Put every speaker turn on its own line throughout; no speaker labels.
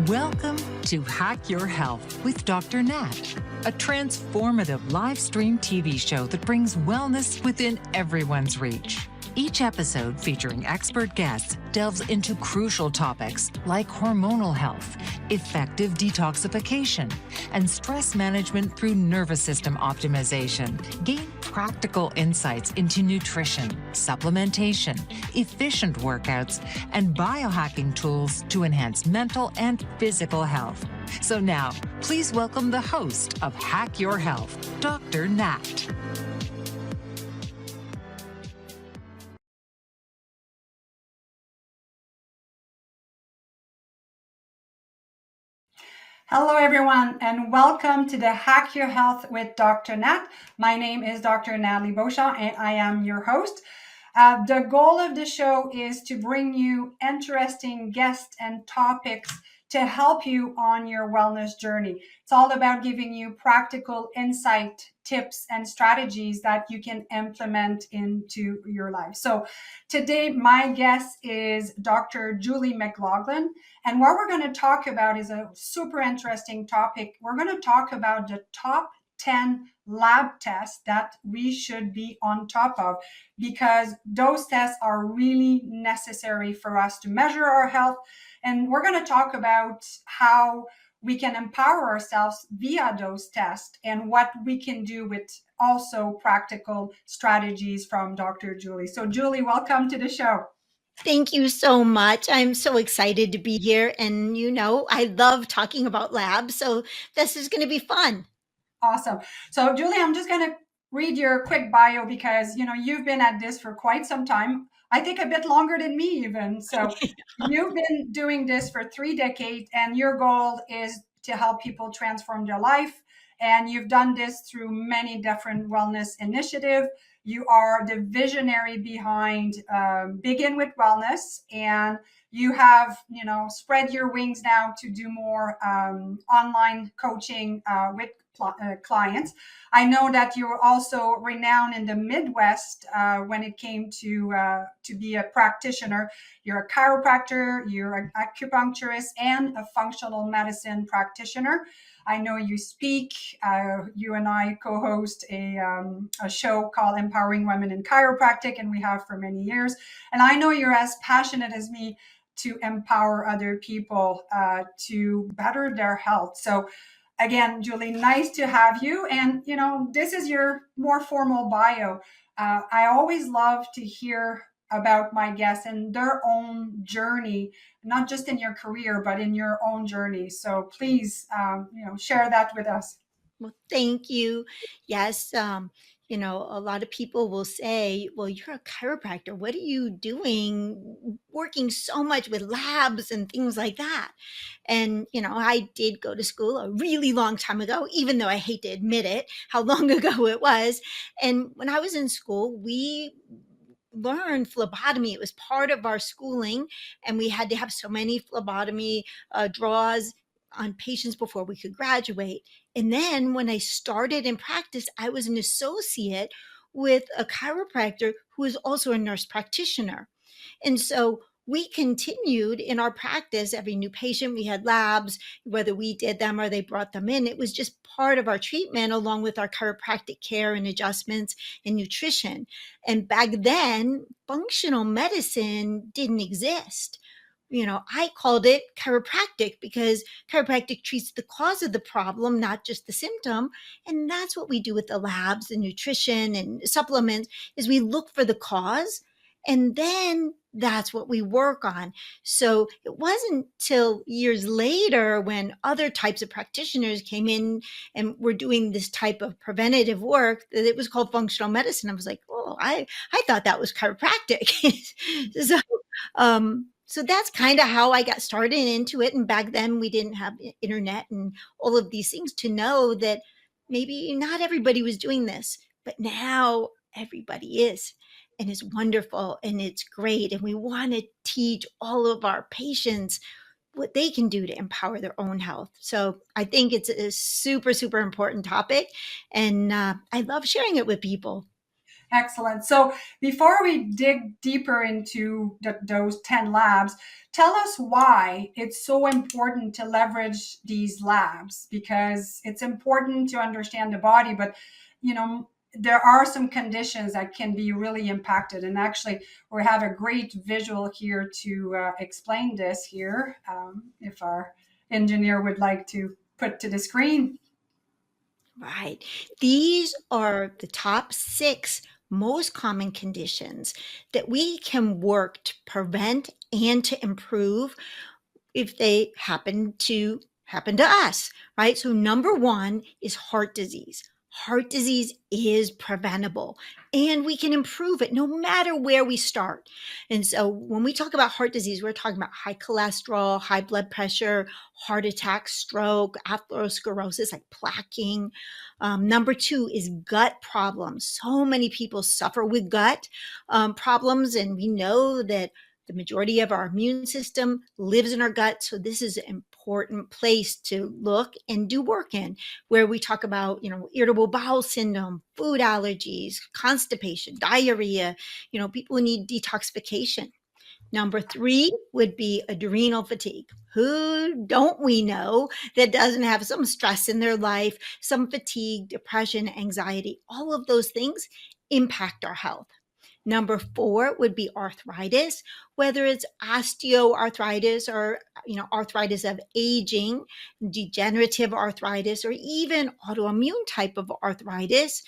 Welcome to Hack Your Health with Dr. Nat, a transformative live stream TV show that brings wellness within everyone's reach. Each episode featuring expert guests delves into crucial topics like hormonal health, effective detoxification, and stress management through nervous system optimization. Gain practical insights into nutrition, supplementation, efficient workouts, and biohacking tools to enhance mental and physical health. So now, please welcome the host of Hack Your Health, Dr. Nat.
Hello, everyone, and welcome to the Hack Your Health with Dr. Nat. My name is Dr. Natalie Beauchamp, and I am your host. The goal of the show is to bring you interesting guests and topics to help you on your wellness journey. It's all about giving you practical insight, tips, and strategies that you can implement into your life. So today, my guest is Dr. Julie McLaughlin. And what we're going to talk about is a super interesting topic. We're going to talk about the top 10 lab tests that we should be on top of, because those tests are really necessary for us to measure our health. And we're going to talk about how we can empower ourselves via those tests and what we can do with also practical strategies from Dr. Julie. So Julie, welcome to the show.
Thank you so much. I'm so excited to be here. And I love talking about labs. So this is going to be fun.
Awesome. So Julie, I'm just going to read your quick bio because, you've been at this for quite some time. I think a bit longer than me even. So you've been doing this for 3 decades, and your goal is to help people transform their life. And you've done this through many different wellness initiatives. You are the visionary behind Begin with Wellness, and you have, spread your wings now to do more online coaching with clients. I know that you're also renowned in the Midwest when it came to be a practitioner. You're a chiropractor, you're an acupuncturist, and a functional medicine practitioner. I know you speak. You and I co-host a show called Empowering Women in Chiropractic, and we have for many years. And I know you're as passionate as me to empower other people to better their health. So again, Julie, nice to have you. And, this is your more formal bio. I always love to hear about my guests and their own journey, not just in your career, but in your own journey. So please, share that with us.
Well, thank you. Yes. A lot of people will say, well, you're a chiropractor. What are you doing working so much with labs and things like that? And, I did go to school a really long time ago, even though I hate to admit it, how long ago it was. And when I was in school, we learned phlebotomy. It was part of our schooling, and we had to have so many phlebotomy draws on patients before we could graduate. And then when I started in practice, I was an associate with a chiropractor who is also a nurse practitioner. And so we continued in our practice. Every new patient, we had labs, whether we did them or they brought them in. It was just part of our treatment, along with our chiropractic care and adjustments and nutrition. And back then, functional medicine didn't exist. I called it chiropractic because chiropractic treats the cause of the problem, not just the symptom. And that's what we do with the labs and nutrition and supplements, is we look for the cause, and then that's what we work on. So it wasn't till years later, when other types of practitioners came in and were doing this type of preventative work, that it was called functional medicine. I was like, oh, I thought that was chiropractic. So that's kind of how I got started into it. And back then we didn't have internet and all of these things to know that maybe not everybody was doing this, but now everybody is. And it's wonderful and it's great. And we want to teach all of our patients what they can do to empower their own health. So I think it's a super, super important topic. And I love sharing it with people.
Excellent. So before we dig deeper into those 10 labs, tell us why it's so important to leverage these labs, because it's important to understand the body, but you know, there are some conditions that can be really impacted. And actually, we have a great visual here to explain this here. If our engineer would like to put to the screen.
Right. These are the top 6 most common conditions that we can work to prevent and to improve if they happen to us, right? So number 1 is heart disease. Heart disease is preventable and we can improve it no matter where we start. And so when we talk about heart disease, we're talking about high cholesterol, high blood pressure, heart attack, stroke, atherosclerosis, like plaquing. Number 2 is gut problems. So many people suffer with gut problems, and we know that the majority of our immune system lives in our gut. So this is an important place to look and do work in, where we talk about, irritable bowel syndrome, food allergies, constipation, diarrhea, people who need detoxification. Number 3 would be adrenal fatigue. Who don't we know that doesn't have some stress in their life, some fatigue, depression, anxiety? All of those things impact our health. Number 4 would be arthritis, whether it's osteoarthritis or arthritis of aging, degenerative arthritis, or even autoimmune type of arthritis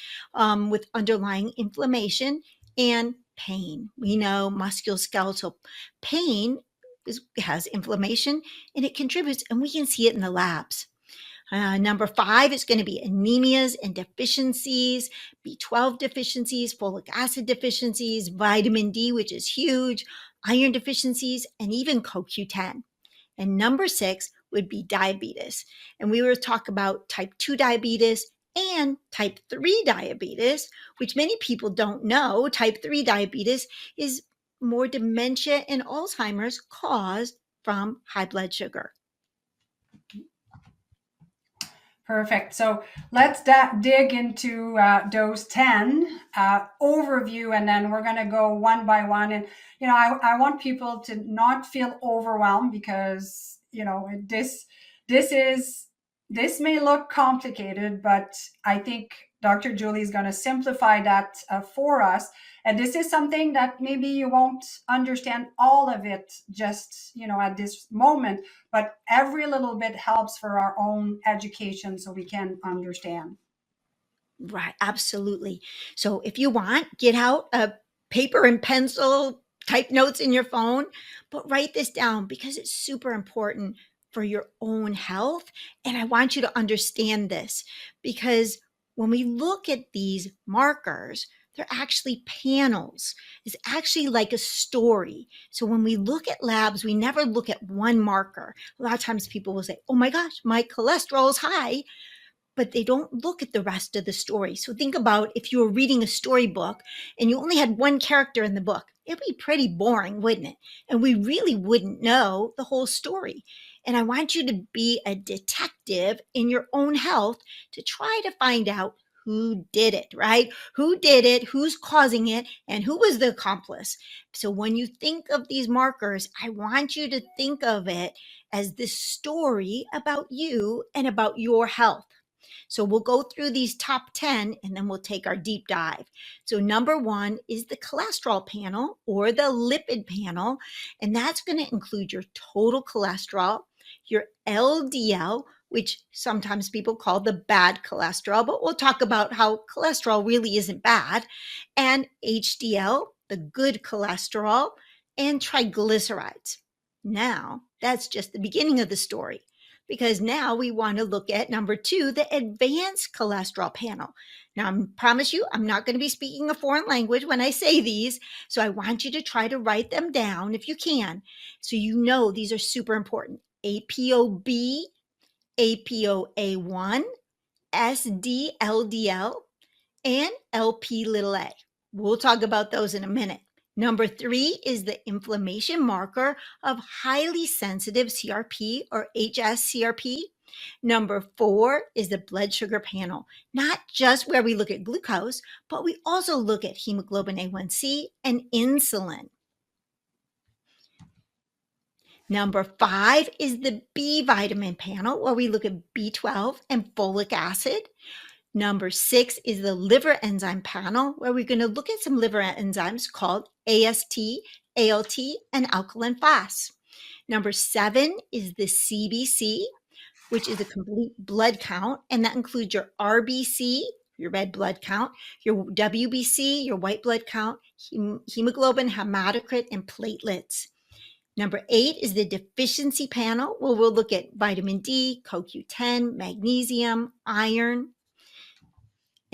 with underlying inflammation and pain. We know musculoskeletal pain has inflammation and it contributes, and we can see it in the labs. Number 5 is going to be anemias and deficiencies, B12 deficiencies, folic acid deficiencies, vitamin D, which is huge, iron deficiencies, and even CoQ10. And number 6 would be diabetes. And we will talk about type 2 diabetes and type 3 diabetes, which many people don't know. Type 3 diabetes is more dementia and Alzheimer's caused from high blood sugar.
Perfect. So let's dig into those 10 overview, and then we're going to go one by one. And, I want people to not feel overwhelmed because, this may look complicated, but I think Dr. Julie is going to simplify that for us. And this is something that maybe you won't understand all of it just, at this moment, but every little bit helps for our own education so we can understand.
Right, absolutely. So if you want, get out a paper and pencil, type notes in your phone, but write this down because it's super important for your own health. And I want you to understand this because when we look at these markers, they're actually panels. It's actually like a story. So when we look at labs, we never look at one marker. A lot of times people will say, oh my gosh, my cholesterol is high, but they don't look at the rest of the story. So think about if you were reading a storybook and you only had one character in the book, it'd be pretty boring, wouldn't it? And we really wouldn't know the whole story. And I want you to be a detective in your own health to try to find out who did it, right? Who did it, who's causing it, and who was the accomplice. So when you think of these markers, I want you to think of it as this story about you and about your health. So we'll go through these top 10 and then we'll take our deep dive. So number 1 is the cholesterol panel or the lipid panel, and that's going to include your total cholesterol, your LDL, which sometimes people call the bad cholesterol, but we'll talk about how cholesterol really isn't bad, and HDL, the good cholesterol, and triglycerides. Now, that's just the beginning of the story, because now we want to look at number 2, the advanced cholesterol panel. Now, I promise you, I'm not going to be speaking a foreign language when I say these, so I want you to try to write them down if you can, so you know these are super important. ApoB, ApoA1, SDLDL, and LP(a). We'll talk about those in a minute. Number 3 is the inflammation marker of highly sensitive CRP or HSCRP. Number 4 is the blood sugar panel, not just where we look at glucose, but we also look at hemoglobin A1C and insulin. Number 5 is the B vitamin panel, where we look at B12 and folic acid. Number 6 is the liver enzyme panel, where we're going to look at some liver enzymes called AST, ALT, and alkaline phosph. Number 7 is the CBC, which is a complete blood count, and that includes your RBC, your red blood count, your WBC, your white blood count, hemoglobin, hematocrit, and platelets. Number 8 is the deficiency panel, where we'll look at vitamin D, CoQ10, magnesium, iron.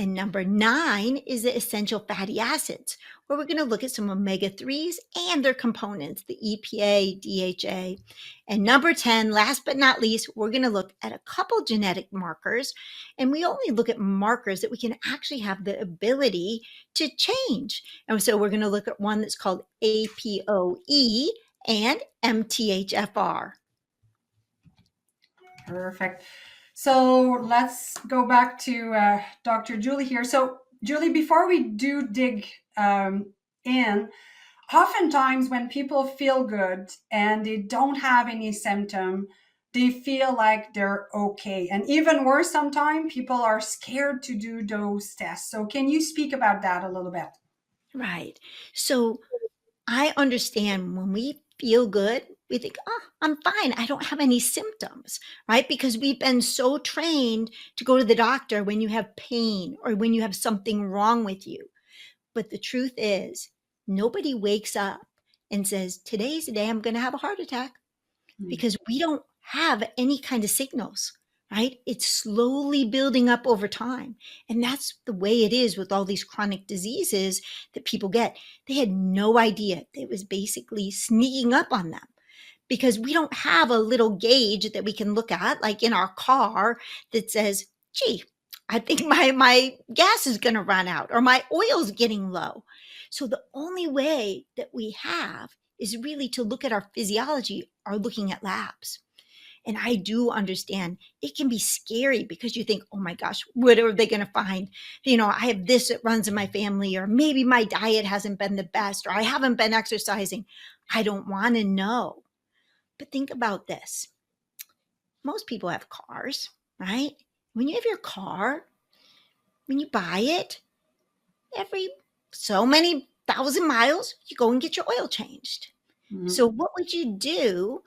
And number 9 is the essential fatty acids, where we're going to look at some omega-3s and their components, the EPA, DHA. And number 10, last but not least, we're going to look at a couple genetic markers. And we only look at markers that we can actually have the ability to change. And so we're going to look at one that's called APOE and MTHFR.
Perfect. So let's go back to Dr. Julie here. So Julie, before we do dig in, oftentimes when people feel good and they don't have any symptom, they feel like they're okay. And even worse, sometimes people are scared to do those tests. So can you speak about that a little bit?
Right. So I understand when we feel good, we think, oh, I'm fine. I don't have any symptoms, right? Because we've been so trained to go to the doctor when you have pain or when you have something wrong with you. But the truth is, nobody wakes up and says, today's the day I'm going to have a heart attack, because we don't have any kind of signals, right? It's slowly building up over time. And that's the way it is with all these chronic diseases that people get. They had no idea it was basically sneaking up on them, because we don't have a little gauge that we can look at, like in our car, that says, gee, I think my gas is going to run out, or my oil's getting low. So the only way that we have is really to look at our physiology or looking at labs. And I do understand it can be scary, because you think, oh my gosh, what are they going to find? I have this that runs in my family, or maybe my diet hasn't been the best, or I haven't been exercising. I don't want to know. But think about this. Most people have cars, right? When you have your car, when you buy it, every so many thousand miles, you go and get your oil changed. Mm-hmm. So what would you do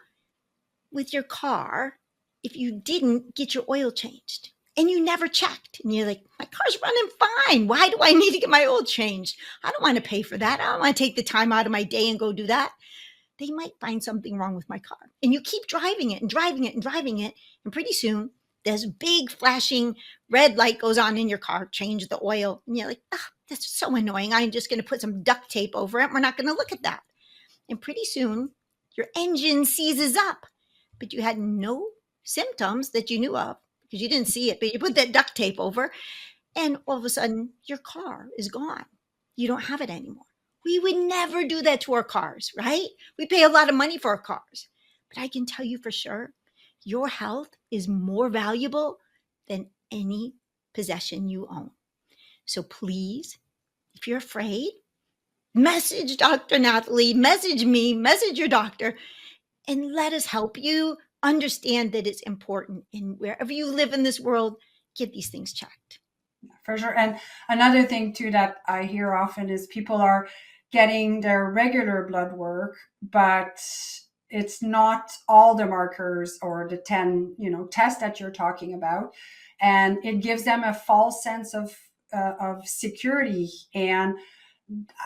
with your car if you didn't get your oil changed and you never checked? And you're like, my car's running fine. Why do I need to get my oil changed? I don't want to pay for that. I don't want to take the time out of my day and go do that. They might find something wrong with my car. And you keep driving it and driving it and driving it. And pretty soon, this big flashing red light goes on in your car, change the oil. And you're like, that's so annoying. I'm just going to put some duct tape over it. We're not going to look at that. And pretty soon, your engine seizes up. But you had no symptoms that you knew of, because you didn't see it. But you put that duct tape over, and all of a sudden, your car is gone. You don't have it anymore. We would never do that to our cars, right? We pay a lot of money for our cars. But I can tell you for sure, your health is more valuable than any possession you own. So please, if you're afraid, message Dr. Natalie, message me, message your doctor, and let us help you understand that it's important. And wherever you live in this world, get these things checked.
For sure. And another thing too that I hear often is people are getting their regular blood work, but it's not all the markers or the 10, tests that you're talking about. And it gives them a false sense of security. And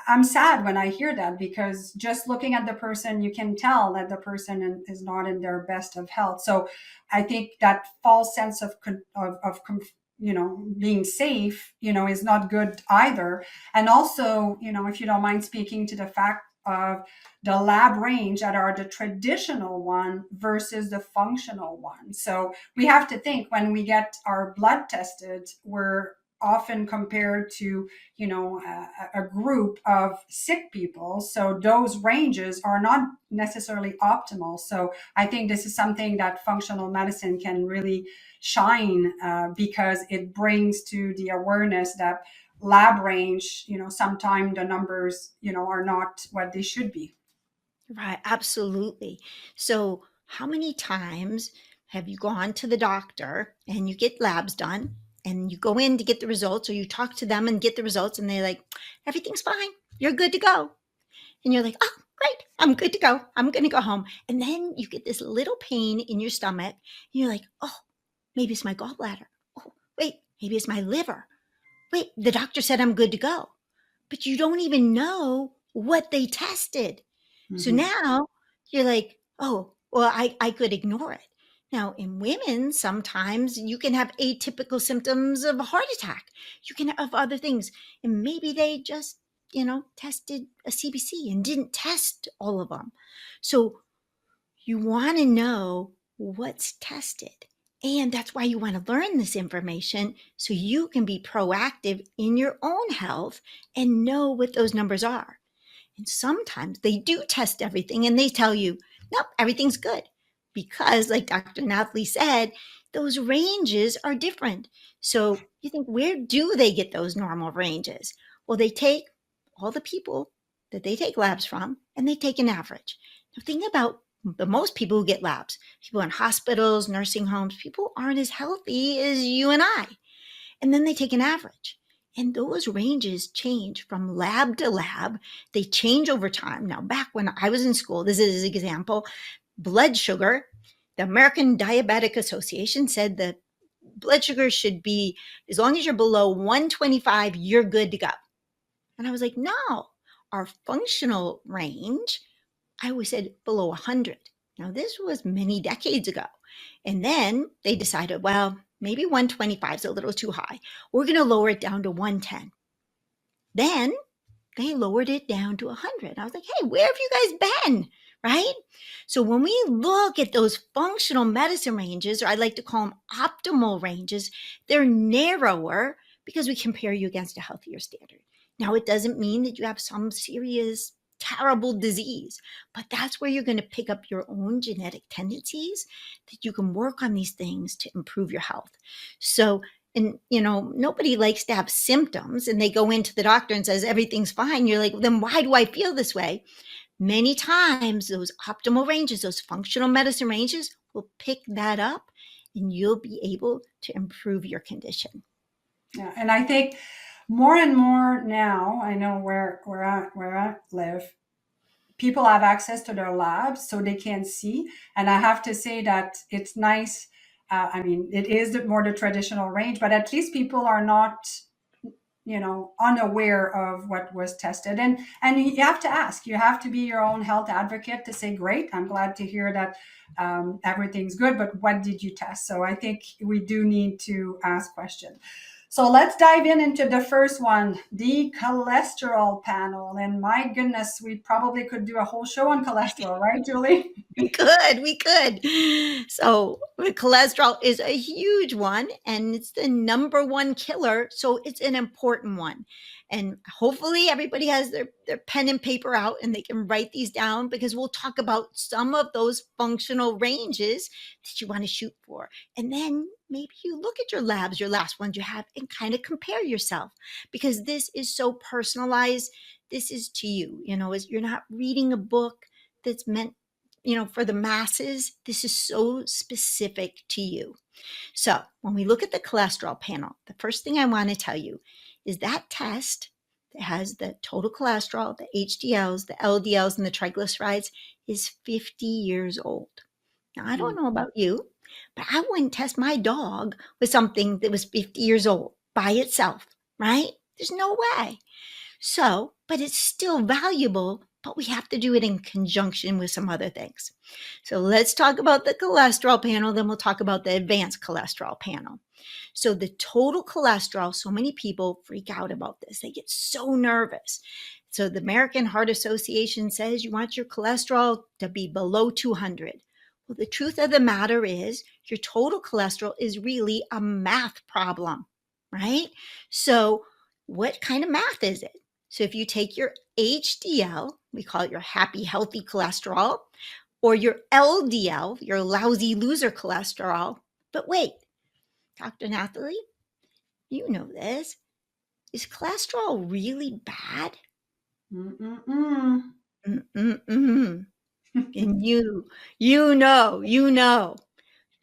I'm sad when I hear that, because just looking at the person, you can tell that the person is not in their best of health. So I think that false sense of being safe, is not good either. And also, if you don't mind speaking to the fact of the lab range that are the traditional one versus the functional one. So we have to think when we get our blood tested, we're often compared to, a group of sick people. So those ranges are not necessarily optimal. So I think this is something that functional medicine can really shine, because it brings to the awareness that lab range, sometimes the numbers, are not what they should be.
Right, absolutely. So, how many times have you gone to the doctor and you get labs done and you go in to get the results, or you talk to them and get the results, and they're like, everything's fine, you're good to go. And you're like, oh, great, I'm good to go. I'm going to go home. And then you get this little pain in your stomach. And you're like, oh, maybe it's my gallbladder. Oh, wait, maybe it's my liver. Wait, the doctor said I'm good to go. But you don't even know what they tested. So
Mhm.
now you're like, oh, well, I could ignore it. Now, in women, sometimes you can have atypical symptoms of a heart attack. You can have other things. And maybe they just, tested a CBC and didn't test all of them. So you want to know what's tested. And that's why you want to learn this information so you can be proactive in your own health and know what those numbers are. And sometimes they do test everything and they tell you, nope, everything's good. Because, like Dr. Natalie said, those ranges are different. So you think, where do they get those normal ranges? Well, they take all the people that they take labs from and they take an average. Now, think about the most people who get labs, people in hospitals, nursing homes, people aren't as healthy as you and I. And then they take an average. And those ranges change from lab to lab. They change over time. Now, back when I was in school, this is an example, blood sugar, the American Diabetic Association said that blood sugar should be, as long as you're below 125, you're good to go. And I was like, no, our functional range, I always said below 100. Now, this was many decades ago. And then they decided, well, maybe 125 is a little too high. We're going to lower it down to 110. Then they lowered it down to 100. I was like, hey, where have you guys been? Right? So when we look at those functional medicine ranges, or I like to call them optimal ranges, they're narrower because we compare you against a healthier standard. Now, it doesn't mean that you have some serious, terrible disease, but that's where you're going to pick up your own genetic tendencies that you can work on these things to improve your health. So, and nobody likes to have symptoms and they go into the doctor and says everything's fine. You're like, then why do I feel this way? Many times those optimal ranges, those functional medicine ranges will pick that up and you'll be able to improve your condition.
Yeah, and I think more and more now, I know where I live, people have access to their labs so they can see. And I have to say that it's nice. I mean, it is more the traditional range, but at least people are not, unaware of what was tested. And you have to ask. You have to be your own health advocate to say, great, I'm glad to hear that everything's good, but what did you test? So I think we do need to ask questions. So let's dive into the first one, the cholesterol panel. And my goodness, we probably could do a whole show on cholesterol, right, Julie?
We could. So the cholesterol is a huge one and it's the number one killer. So it's an important one. And hopefully everybody has their pen and paper out and they can write these down because we'll talk about some of those functional ranges that you want to shoot for. And then maybe you look at your labs, your last ones you have, and kind of compare yourself because this is so personalized. This is to you, you're not reading a book that's meant for the masses. This is so specific to you. So when we look at the cholesterol panel, the first thing I want to tell you is that test that has the total cholesterol, the HDLs, the LDLs, and the triglycerides is 50 years old. Now, I don't know about you, but I wouldn't test my dog with something that was 50 years old by itself, right? There's no way. So, but it's still valuable, but we have to do it in conjunction with some other things. So let's talk about the cholesterol panel, then we'll talk about the advanced cholesterol panel. So the total cholesterol, so many people freak out about this. They get so nervous. So the American Heart Association says you want your cholesterol to be below 200. Well, the truth of the matter is your total cholesterol is really a math problem, right? So what kind of math is it? So if you take your HDL, we call it your happy, healthy cholesterol, or your LDL, your lousy loser cholesterol. But wait, Dr. Natalie, you know this. Is cholesterol really bad?
Mm-mm-mm.
Mm-mm-mm. And you know,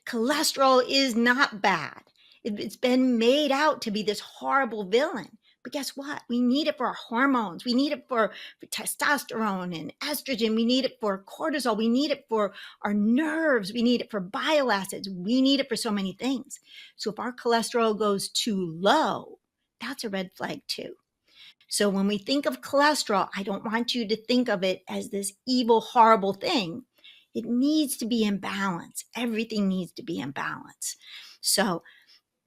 cholesterol is not bad. It's been made out to be this horrible villain. But guess what? We need it for our hormones. We need it for testosterone and estrogen. We need it for cortisol. We need it for our nerves. We need it for bile acids. We need it for so many things. So if our cholesterol goes too low, that's a red flag too. So when we think of cholesterol, I don't want you to think of it as this evil, horrible thing. It needs to be in balance. Everything needs to be in balance. So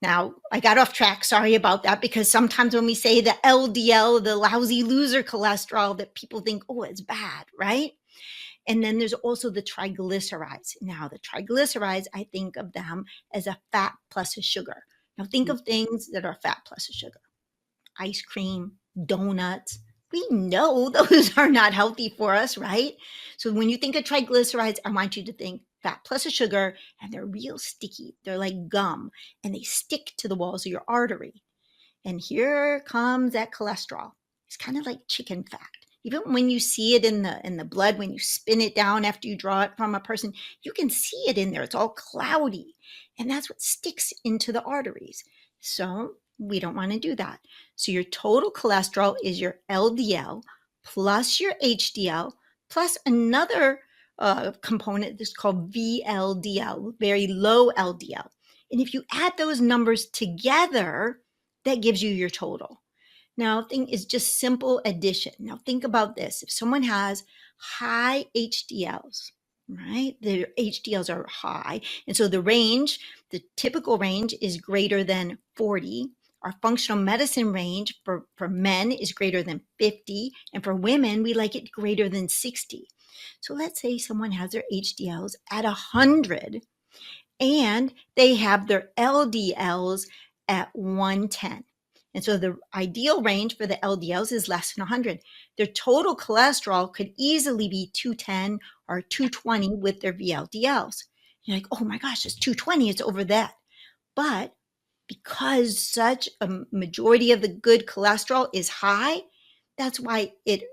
now I got off track. Sorry about that, because sometimes when we say the LDL, the lousy loser cholesterol, that people think, oh, it's bad, right? And then there's also the triglycerides. Now, the triglycerides, I think of them as a fat plus a sugar. Now, think of things that are fat plus a sugar: ice cream, donuts. We know those are not healthy for us, right? So when you think of triglycerides, I want you to think fat plus a sugar, and they're real sticky. They're like gum, and they stick to the walls of your artery. And here comes that cholesterol. It's kind of like chicken fat. Even when you see it in the blood, when you spin it down after you draw it from a person, you can see it in there. It's all cloudy. And that's what sticks into the arteries. So we don't want to do that. So your total cholesterol is your LDL plus your HDL plus another component that's called VLDL, very low LDL. And if you add those numbers together, that gives you your total. Now, thing is just simple addition. Now, think about this. If someone has high HDLs, right? Their HDLs are high. And so the range, the typical range is greater than 40. Our functional medicine range for men is greater than 50. And for women, we like it greater than 60. So let's say someone has their HDLs at 100 and they have their LDLs at 110. And so the ideal range for the LDLs is less than 100. Their total cholesterol could easily be 210 or 220 with their VLDLs. You're like, oh my gosh, it's 220, it's over that. But because such a majority of the good cholesterol is high, that's why it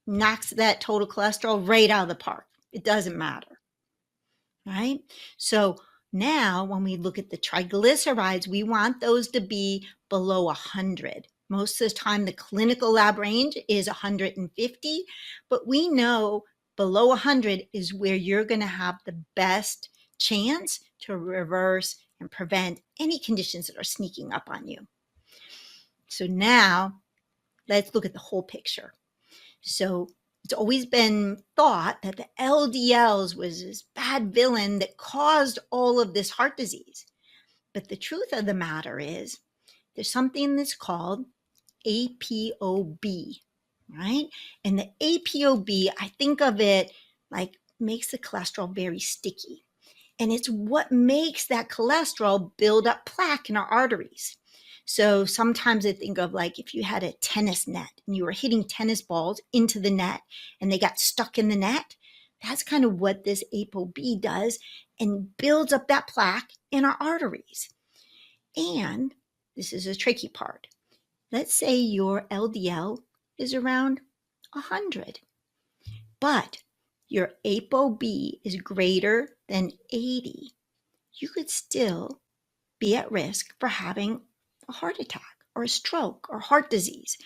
knocks that total cholesterol right out of the park. It doesn't matter, right? So now when we look at the triglycerides, we want those to be below 100. Most of the time, the clinical lab range is 150, but we know below 100 is where you're going to have the best chance to reverse and prevent any conditions that are sneaking up on you. So now let's look at the whole picture. So it's always been thought that the LDLs was this bad villain that caused all of this heart disease. But the truth of the matter is there's something that's called ApoB, right? And the ApoB, I think of it like makes the cholesterol very sticky. And it's what makes that cholesterol build up plaque in our arteries. So sometimes I think of like if you had a tennis net and you were hitting tennis balls into the net and they got stuck in the net, that's kind of what this ApoB does and builds up that plaque in our arteries. And this is a tricky part. Let's say your LDL is around 100, but your ApoB is greater than 80. You could still be at risk for having a heart attack or a stroke or heart disease.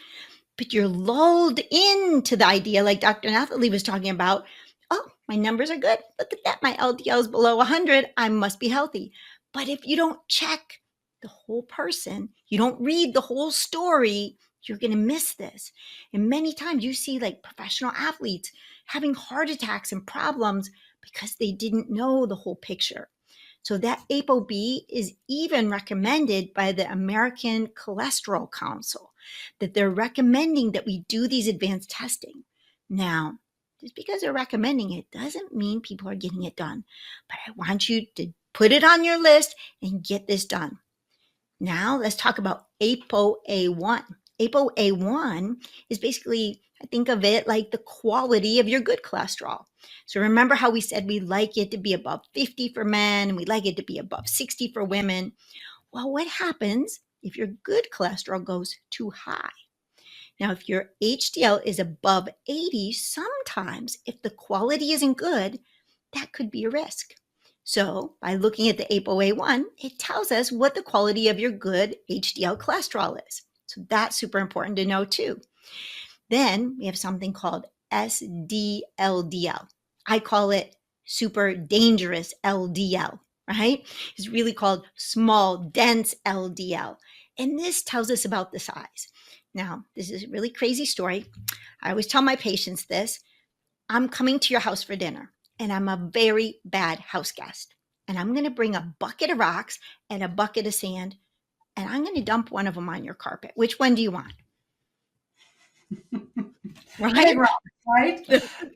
But you're lulled into the idea, like Dr. Nathalie was talking about, oh, my numbers are good. Look at that. My LDL is below 100. I must be healthy. But if you don't check the whole person, you don't read the whole story, you're going to miss this. And many times you see like professional athletes having heart attacks and problems because they didn't know the whole picture. So that ApoB is even recommended by the American Cholesterol Council, that they're recommending that we do these advanced testing. Now, just because they're recommending it doesn't mean people are getting it done. But I want you to put it on your list and get this done. Now let's talk about ApoA1. ApoA1 is basically, I think of it like the quality of your good cholesterol. So remember how we said we like it to be above 50 for men and we like it to be above 60 for women? Well, what happens if your good cholesterol goes too high? Now, if your HDL is above 80, sometimes if the quality isn't good, that could be a risk. So, by looking at the ApoA1, it tells us what the quality of your good HDL cholesterol is. So, that's super important to know too. Then we have something called SDLDL. I call it super dangerous LDL, right? It's really called small, dense LDL. And this tells us about the size. Now, this is a really crazy story. I always tell my patients this. I'm coming to your house for dinner, and I'm a very bad house guest. And I'm going to bring a bucket of rocks and a bucket of sand, and I'm going to dump one of them on your carpet. Which one do you want? Right?
Big rock, right?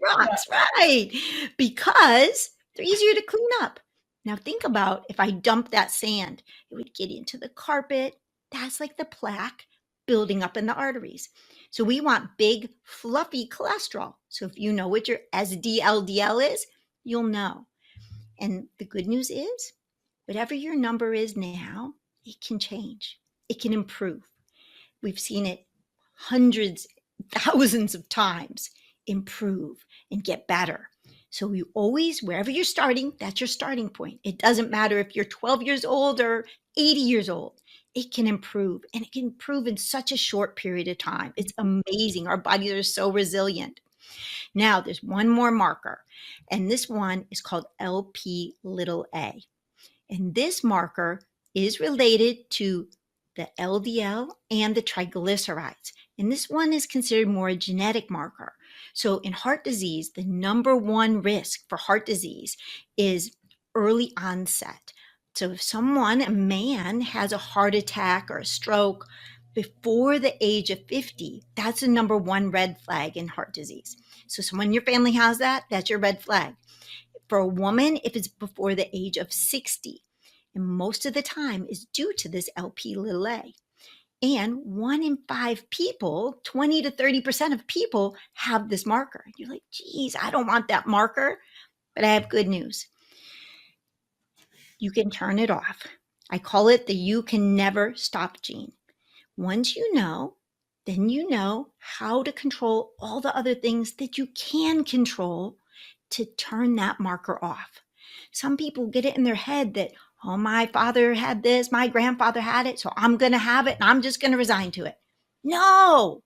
Rocks, right? Because they're easier to clean up. Now think about if I dump that sand, it would get into the carpet. That's like the plaque building up in the arteries. So we want big, fluffy cholesterol. So if you know what your SDLDL is, you'll know. And the good news is, whatever your number is now, it can change. It can improve. We've seen it hundreds, thousands of times improve and get better. So you always, wherever you're starting, that's your starting point. It doesn't matter if you're 12 years old or 80 years old. It can improve, and it can improve in such a short period of time. It's amazing. Our bodies are so resilient. Now, there's one more marker, and this one is called LP little a. And this marker is related to the LDL and the triglycerides. And this one is considered more a genetic marker. So in heart disease, the number one risk for heart disease is early onset. So if someone, a man, has a heart attack or a stroke before the age of 50, that's the number one red flag in heart disease. So someone in your family has that, that's your red flag. For a woman, if it's before the age of 60, and most of the time is due to this LP little a. And 1 in 5 people, 20 to 30% of people have this marker. You're like, geez, I don't want that marker, but I have good news. You can turn it off. I call it the you can never stop gene. Once you know, then you know how to control all the other things that you can control to turn that marker off. Some people get it in their head that, oh, my father had this, my grandfather had it, so I'm going to have it and I'm just going to resign to it. No.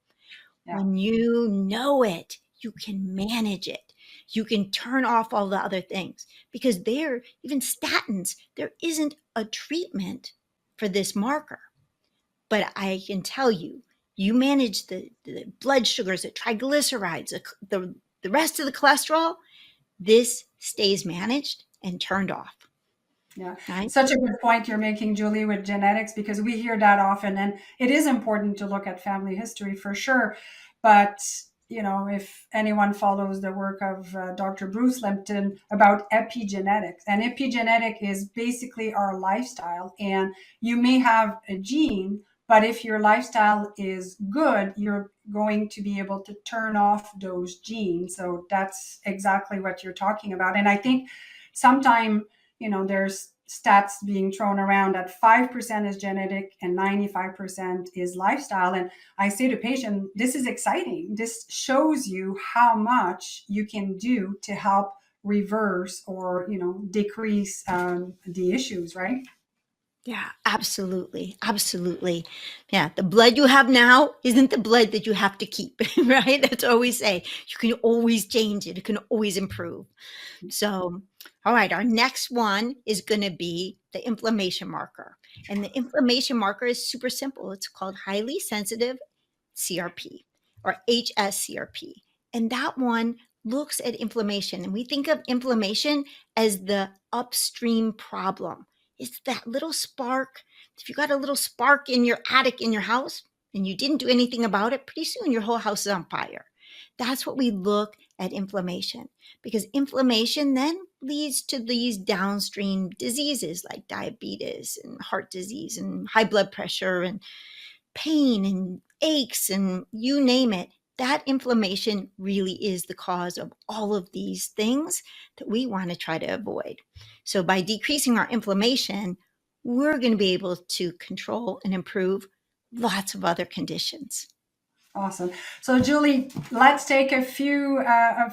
Yeah. When you know it, you can manage it. You can turn off all the other things because even statins, there isn't a treatment for this marker. But I can tell you, you manage the blood sugars, the triglycerides, the rest of the cholesterol, this stays managed and turned off.
Yeah, right? Such a good point you're making, Julie, with genetics, because we hear that often, and it is important to look at family history for sure. But, you know, if anyone follows the work of Dr. Bruce Lipton about epigenetics, and epigenetic is basically our lifestyle, and you may have a gene, but if your lifestyle is good, you're going to be able to turn off those genes. So that's exactly what you're talking about. And I think sometimes, you know, there's stats being thrown around that 5% is genetic and 95% is lifestyle. And I say to patients, this is exciting. This shows you how much you can do to help reverse or, you know, decrease the issues, right?
Yeah, absolutely. Absolutely. Yeah. The blood you have now isn't the blood that you have to keep, right? That's what I always say. You can always change it. It can always improve. So, all right, our next one is going to be the inflammation marker. And the inflammation marker is super simple. It's called highly sensitive CRP or HSCRP. And that one looks at inflammation. And we think of inflammation as the upstream problem. It's that little spark. If you got a little spark in your attic in your house and you didn't do anything about it, pretty soon your whole house is on fire. That's what we look at inflammation, because inflammation then leads to these downstream diseases like diabetes and heart disease and high blood pressure and pain and aches and you name it. That inflammation really is the cause of all of these things that we want to try to avoid. So by decreasing our inflammation, we're going to be able to control and improve lots of other conditions.
Awesome. So Julie, let's take a few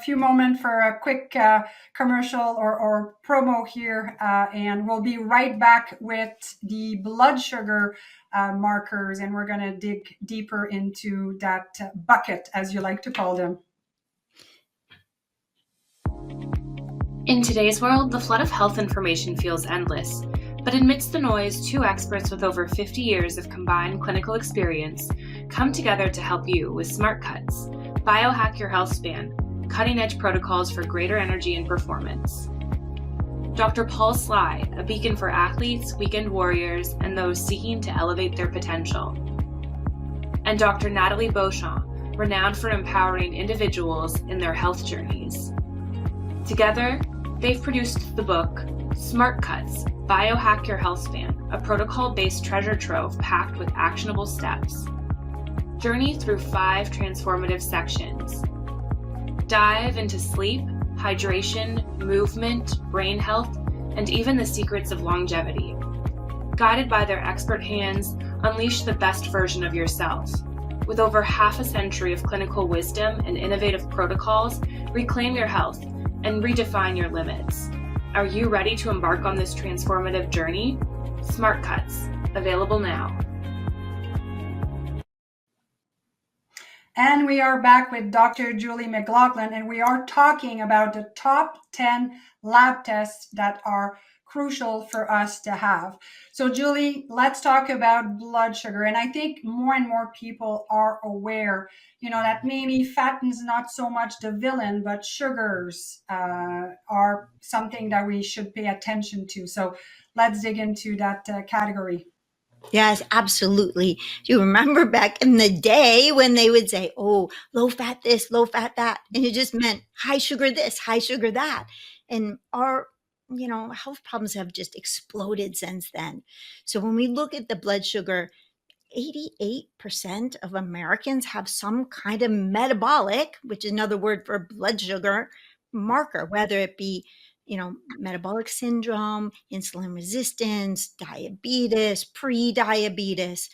moments for a quick commercial or promo here, and we'll be right back with the blood sugar markers, and we're going to dig deeper into that bucket, as you like to call them.
In today's world, the flood of health information feels endless. But amidst the noise, two experts with over 50 years of combined clinical experience come together to help you with Smart Cuts, biohack your health span, cutting-edge protocols for greater energy and performance. Dr. Paul Sly, a beacon for athletes, weekend warriors, and those seeking to elevate their potential. And Dr. Natalie Beauchamp, renowned for empowering individuals in their health journeys. Together, they've produced the book, Smart Cuts, Biohack Your Health Span, a protocol-based treasure trove packed with actionable steps. Journey through 5 transformative sections. Dive into sleep, hydration, movement, brain health, and even the secrets of longevity. Guided by their expert hands, unleash the best version of yourself. With over half a century of clinical wisdom and innovative protocols, reclaim your health and redefine your limits. Are you ready to embark on this transformative journey? Smart Cuts, available now.
And we are back with Dr. Julie McLaughlin, and we are talking about the top 10 lab tests that are crucial for us to have. So Julie, let's talk about blood sugar. And I think more and more people are aware, that maybe fat is not so much the villain, but sugars are something that we should pay attention to. So let's dig into that category.
Yes, absolutely. Do you remember back in the day when they would say, oh, low fat this, low fat that, and it just meant high sugar this, high sugar that. And our, health problems have just exploded since then. So when we look at the blood sugar, 88% of Americans have some kind of metabolic, which is another word for blood sugar marker, whether it be metabolic syndrome, insulin resistance, diabetes, pre-diabetes,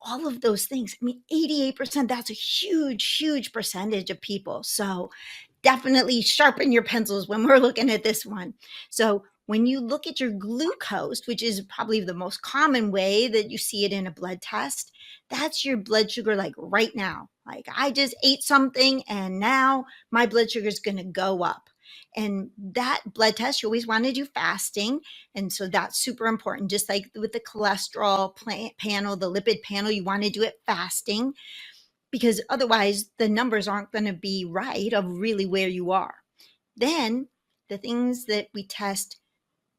all of those things. 88%, that's a huge, huge percentage of people. So definitely sharpen your pencils when we're looking at this one. So when you look at your glucose, which is probably the most common way that you see it in a blood test, that's your blood sugar like right now. Like I just ate something and now my blood sugar is going to go up. And that blood test, you always want to do fasting. And so that's super important. Just like with the cholesterol panel, the lipid panel, you want to do it fasting because otherwise the numbers aren't going to be right of really where you are. Then the things that we test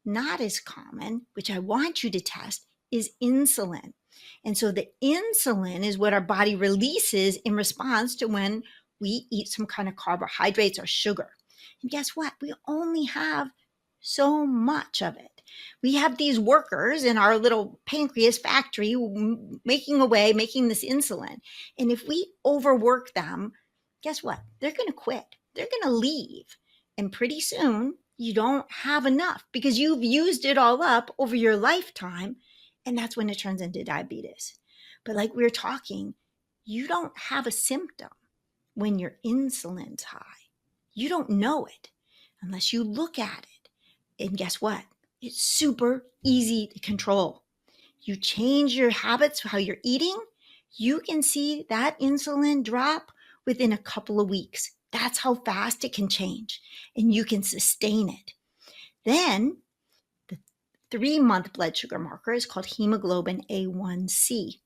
not as common, which I want you to test, is insulin. And so the insulin is what our body releases in response to when we eat some kind of carbohydrates or sugar. And guess what? We only have so much of it. We have these workers in our little pancreas factory making this insulin. And if we overwork them, guess what? They're going to quit. They're going to leave. And pretty soon, you don't have enough because you've used it all up over your lifetime. And that's when it turns into diabetes. But like we were talking, you don't have a symptom when your insulin's high. You don't know it unless you look at it. And guess what? It's super easy to control. You change your habits, how you're eating, you can see that insulin drop within a couple of weeks. That's how fast it can change, and you can sustain it. Then the 3-month blood sugar marker is called hemoglobin A1C.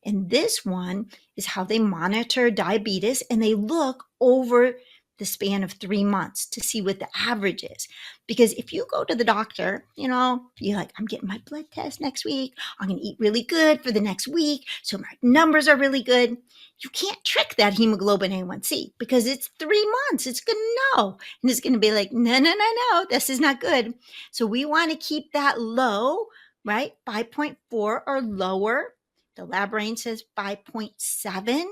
And this one is how they monitor diabetes, and they look over the span of 3 months to see what the average is. Because if you go to the doctor, you're like, I'm getting my blood test next week. I'm going to eat really good for the next week. So my numbers are really good. You can't trick that hemoglobin A1C because it's 3 months. It's going to know. And it's going to be like, no, this is not good. So we want to keep that low, right? 5.4 or lower. The lab range says 5.7.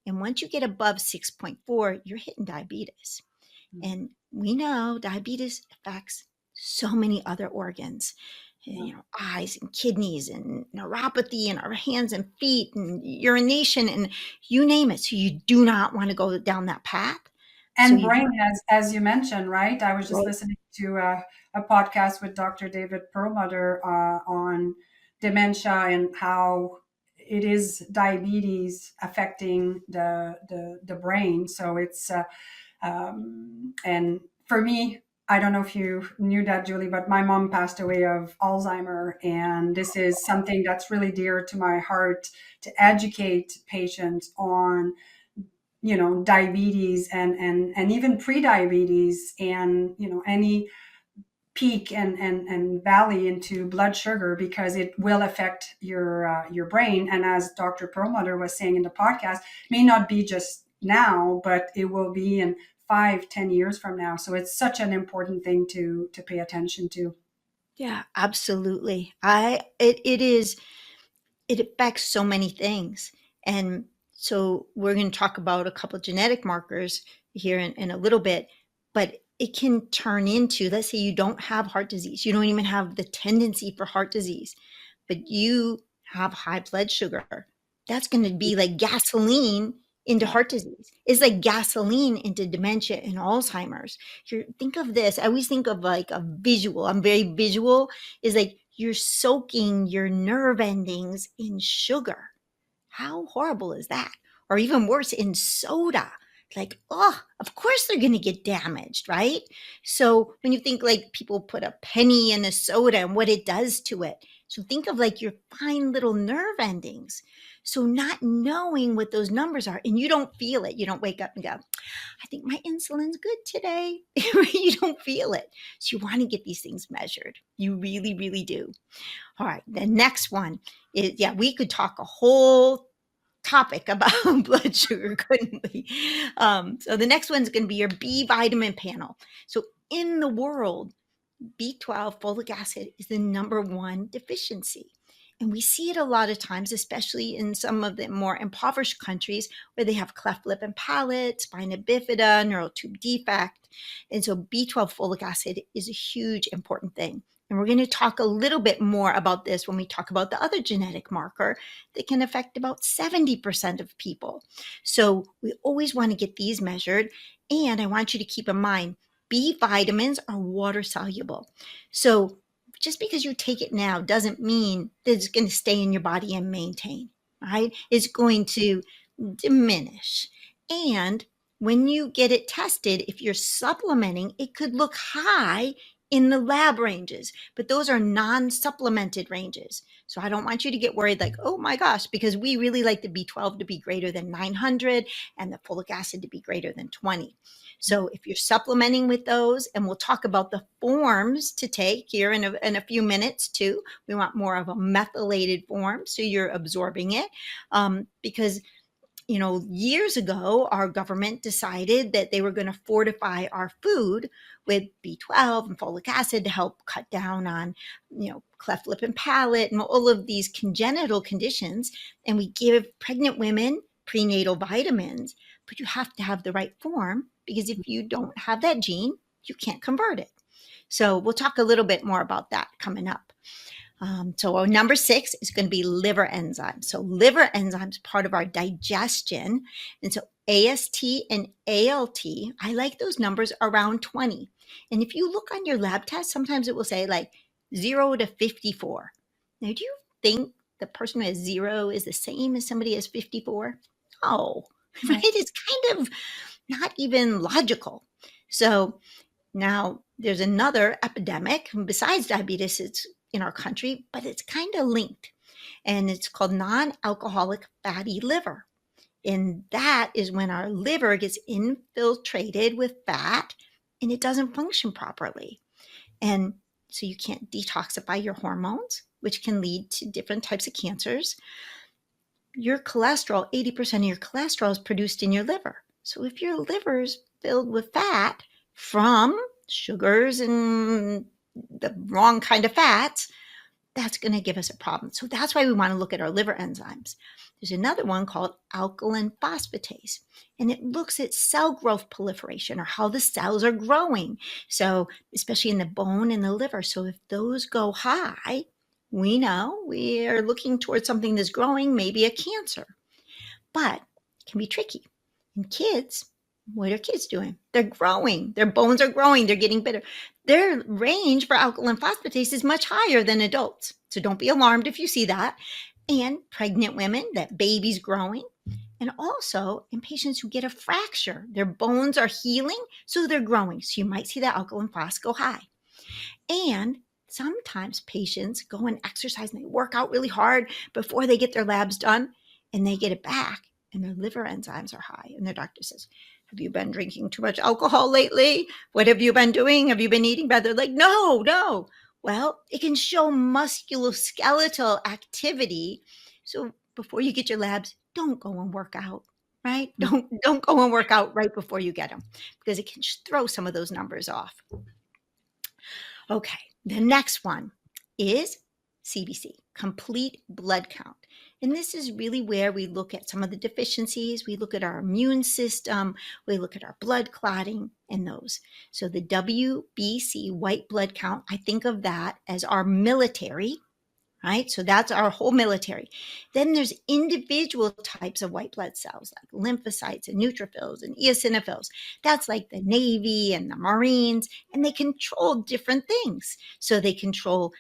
And once you get above 6.4, you're hitting diabetes. And we know diabetes affects so many other organs, eyes and kidneys and neuropathy in our hands and feet and urination and you name it. So you do not want to go down that path.
And brain, as you mentioned, right? I was just
Right.
listening to a podcast with Dr. David Perlmutter on dementia and how it is diabetes affecting the brain. So it's and for me, I don't know if you knew that, Julie, but my mom passed away of Alzheimer, and this is something that's really dear to my heart to educate patients on diabetes and even pre-diabetes and any peak and valley into blood sugar, because it will affect your brain. And as Dr. Perlmutter was saying in the podcast, may not be just now, but it will be in 5-10 years from now. So it's such an important thing to pay attention to.
Yeah, absolutely. It affects so many things. And so we're going to talk about a couple of genetic markers here in a little bit, but it can turn into, let's say you don't have heart disease. You don't even have the tendency for heart disease, but you have high blood sugar. That's going to be like gasoline into heart disease. It's like gasoline into dementia and Alzheimer's. Think of this. I always think of like a visual. I'm very visual. Is like you're soaking your nerve endings in sugar. How horrible is that? Or even worse, in soda. Like, of course they're going to get damaged, right? So when you think like people put a penny in a soda and what it does to it. So think of like your fine little nerve endings. So not knowing what those numbers are, and you don't feel it. You don't wake up and go, I think my insulin's good today. You don't feel it. So you want to get these things measured. You really, really do. All right. The next one is, we could talk a whole topic about blood sugar, couldn't we? So the next one's going to be your B vitamin panel. So in the world, B12 folic acid is the number one deficiency. And we see it a lot of times, especially in some of the more impoverished countries where they have cleft lip and palate, spina bifida, neural tube defect. And so B12 folic acid is a huge important thing. And we're going to talk a little bit more about this when we talk about the other genetic marker that can affect about 70% of people. So we always want to get these measured. And I want you to keep in mind, B vitamins are water soluble. So just because you take it now doesn't mean that it's going to stay in your body and maintain, right? It's going to diminish. And when you get it tested, if you're supplementing, it could look high in the lab ranges, but those are non-supplemented ranges. So I don't want you to get worried like, oh my gosh, because we really like the B12 to be greater than 900 and the folic acid to be greater than 20. So if you're supplementing with those, and we'll talk about the forms to take here in a few minutes too. We want more of a methylated form, so you're absorbing it, because years ago, our government decided that they were going to fortify our food with B12 and folic acid to help cut down on, cleft lip and palate and all of these congenital conditions. And we give pregnant women prenatal vitamins, but you have to have the right form, because if you don't have that gene, you can't convert it. So we'll talk a little bit more about that coming up. So our number 6 is going to be liver enzymes. So liver enzymes, part of our digestion. And so AST and ALT, I like those numbers around 20. And if you look on your lab test, sometimes it will say like 0 to 54. Now, do you think the person who has 0 is the same as somebody who has 54? Oh, right? It's kind of not even logical. So now there's another epidemic besides diabetes. It's in our country, but it's kind of linked, and it's called non-alcoholic fatty liver. And that is when our liver gets infiltrated with fat and it doesn't function properly. And so you can't detoxify your hormones, which can lead to different types of cancers. Your cholesterol, 80% of your cholesterol is produced in your liver. So if your liver is filled with fat from sugars and the wrong kind of fats, that's going to give us a problem. So that's why we want to look at our liver enzymes. There's another one called alkaline phosphatase, and it looks at cell growth proliferation, or how the cells are growing. So especially in the bone and the liver. So if those go high, we know we are looking towards something that's growing, maybe a cancer. But it can be tricky. In kids, what are kids doing? They're growing. Their bones are growing. They're getting better. Their range for alkaline phosphatase is much higher than adults. So don't be alarmed if you see that. And pregnant women, that baby's growing. And also in patients who get a fracture, their bones are healing, so they're growing. So you might see that alkaline phos go high. And sometimes patients go and exercise and they work out really hard before they get their labs done, and they get it back and their liver enzymes are high. And their doctor says, have you been drinking too much alcohol lately? What have you been doing? Have you been eating bad? They're like, no. Well, it can show musculoskeletal activity. So before you get your labs, don't go and work out, right? Don't go and work out right before you get them, because it can just throw some of those numbers off. Okay, the next one is CBC, complete blood count. And this is really where we look at some of the deficiencies. We look at our immune system. We look at our blood clotting and those. So the WBC, white blood count, I think of that as our military, right? So that's our whole military. Then there's individual types of white blood cells, like lymphocytes and neutrophils and eosinophils. That's like the Navy and the Marines, and they control different things. So they control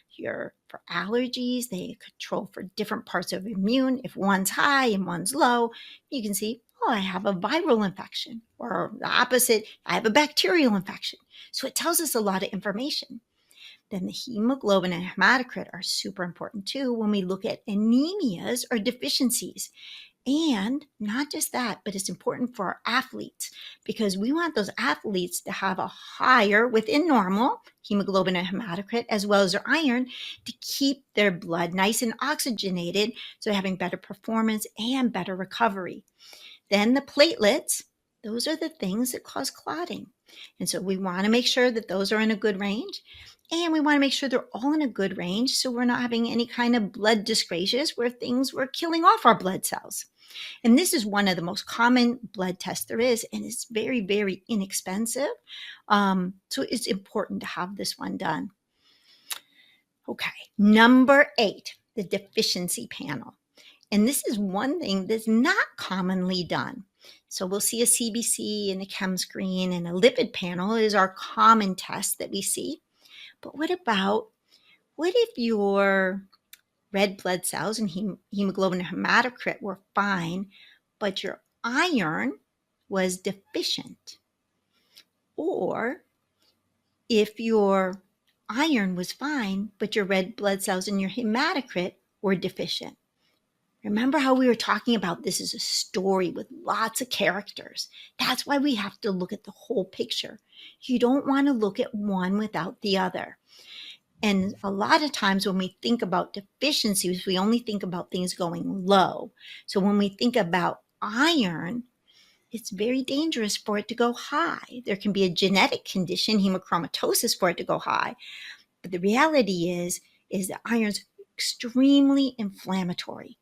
for allergies, they control for different parts of immune. If one's high and one's low, you can see, I have a viral infection, or the opposite, I have a bacterial infection. So it tells us a lot of information. Then the hemoglobin and hematocrit are super important too when we look at anemias or deficiencies. And not just that, but it's important for our athletes, because we want those athletes to have a higher, within normal, hemoglobin and hematocrit, as well as their iron, to keep their blood nice and oxygenated, so having better performance and better recovery. Then the platelets, those are the things that cause clotting. And so we want to make sure that those are in a good range. And we want to make sure they're all in a good range, so we're not having any kind of blood dyscrasias where we're killing off our blood cells. And this is one of the most common blood tests there is, and it's very, very inexpensive. So it's important to have this one done. Okay, number 8, the deficiency panel. And this is one thing that's not commonly done. So we'll see a CBC and a chem screen, and a lipid panel is our common test that we see. But what if your red blood cells and hemoglobin and hematocrit were fine, but your iron was deficient? Or if your iron was fine, but your red blood cells and your hematocrit were deficient? Remember how we were talking about this is a story with lots of characters. That's why we have to look at the whole picture. You don't want to look at one without the other. And a lot of times when we think about deficiencies, we only think about things going low. So when we think about iron, it's very dangerous for it to go high. There can be a genetic condition, hemochromatosis, for it to go high. But the reality is that iron's extremely inflammatory,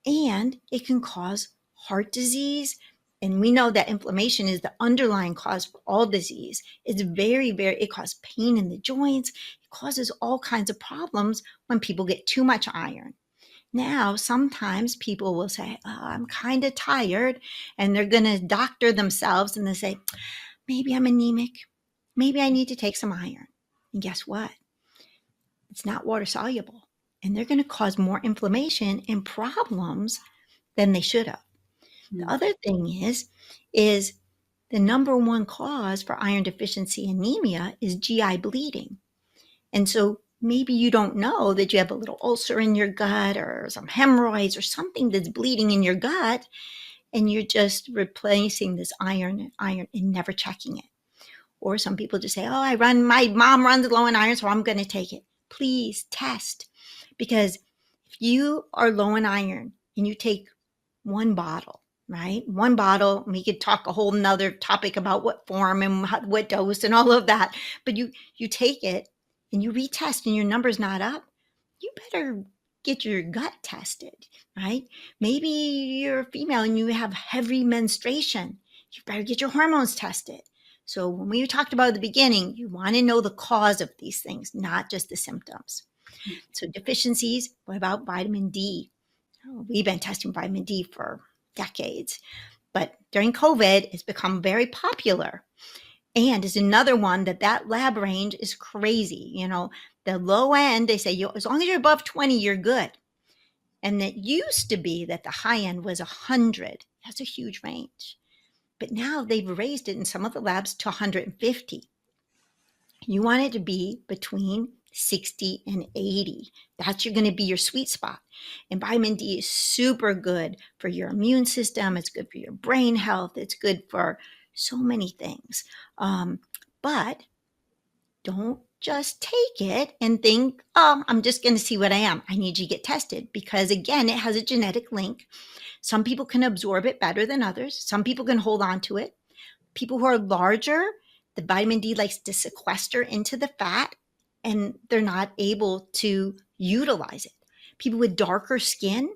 and it can cause heart disease. And we know that inflammation is the underlying cause for all disease. It's it causes pain in the joints. It causes all kinds of problems when people get too much iron. Now, sometimes people will say, I'm kind of tired, and they're going to doctor themselves, and they say, maybe I'm anemic. Maybe I need to take some iron. And guess what? It's not water soluble, and they're going to cause more inflammation and problems than they should have. The other thing is the number one cause for iron deficiency anemia is GI bleeding. And so maybe you don't know that you have a little ulcer in your gut, or some hemorrhoids, or something that's bleeding in your gut. and you're just replacing this iron and never checking it. Or some people just say, oh, my mom runs low in iron, so I'm going to take it. Please test. Because if you are low in iron and you take one bottle, right? One bottle, we could talk a whole nother topic about what form and what dose and all of that. But you take it and you retest and your number's not up, you better get your gut tested, right? Maybe you're a female and you have heavy menstruation. You better get your hormones tested. So when we talked about at the beginning, you want to know the cause of these things, not just the symptoms. So deficiencies, what about vitamin D? Oh, we've been testing vitamin D for decades, but during COVID, it's become very popular. And is another one that lab range is crazy. The low end, they say, as long as you're above 20, you're good. And it used to be that the high end was 100. That's a huge range. But now they've raised it in some of the labs to 150. You want it to be between 60 and 80. That's going to be your sweet spot. And vitamin D is super good for your immune system. It's good for your brain health. It's good for so many things. But don't just take it and think, oh, I'm just going to see what I am. I need you to get tested because, again, it has a genetic link. Some people can absorb it better than others. Some people can hold on to it. People who are larger, the vitamin D likes to sequester into the fat and they're not able to utilize it. People with darker skin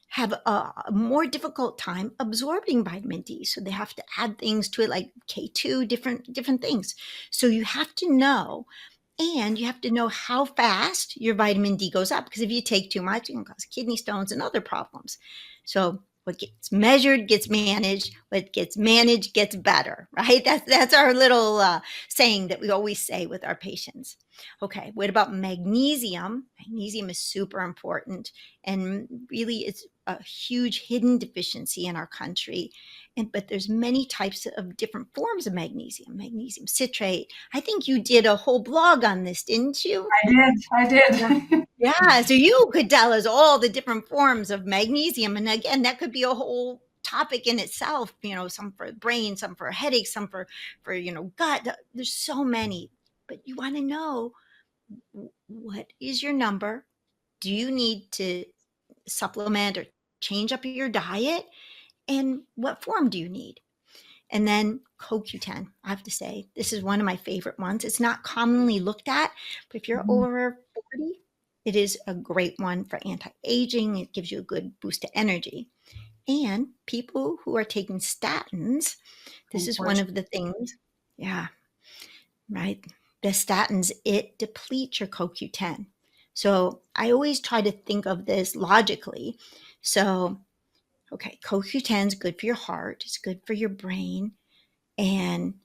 have a more difficult time absorbing vitamin D. So they have to add things to it like K2, different things. So you have to know, and you have to know how fast your vitamin D goes up, because if you take too much, it can cause kidney stones and other problems. So what gets measured gets managed. What gets managed gets better, right? That's our little saying that we always say with our patients. Okay, what about magnesium? Magnesium is super important, and really it's a huge hidden deficiency in our country. But there's many types of different forms of magnesium citrate. I think you did a whole blog on this, didn't you?
I did.
Yeah, so you could tell us all the different forms of magnesium. And again, that could be a whole topic in itself, some for brain, some for headaches, some for gut. There's so many, but you want to know, what is your number? Do you need to supplement or change up your diet? And what form do you need? And then CoQ10, I have to say, this is one of my favorite ones. It's not commonly looked at, but if you're over 40, it is a great one for anti-aging. It gives you a good boost to energy. And people who are taking statins, this is one of the things. Yeah, right. The statins, it depletes your CoQ10. So I always try to think of this logically. So, okay, CoQ10 is good for your heart. It's good for your brain. And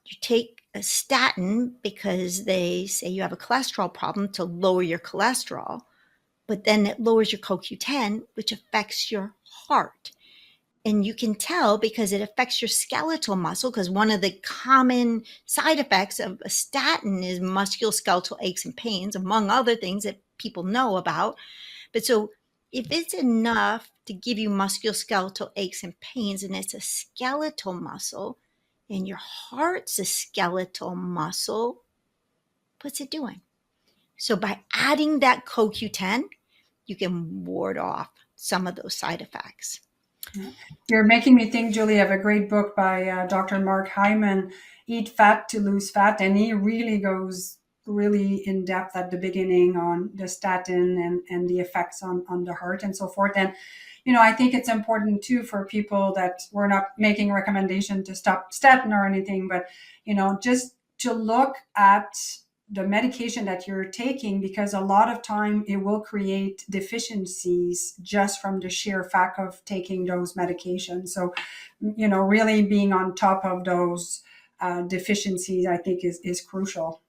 you take a statin because they say you have a cholesterol problem to lower your cholesterol, but then it lowers your CoQ10, which affects your heart. And you can tell because it affects your skeletal muscle, because one of the common side effects of a statin is musculoskeletal aches and pains, among other things that people know about. But so if it's enough to give you musculoskeletal aches and pains, and it's a skeletal muscle, and your heart's a skeletal muscle, what's it doing? So by adding that CoQ10, you can ward off some of those side effects.
You're making me think, Julie, of a great book by Dr. Mark Hyman, Eat Fat to Lose Fat. And he really goes really in depth at the beginning on the statin and the effects on the heart and so forth. And, I think it's important too for people that we're not making a recommendation to stop statin or anything, but, just to look at the medication that you're taking, because a lot of time it will create deficiencies just from the sheer fact of taking those medications. So, really being on top of those deficiencies, I think is crucial.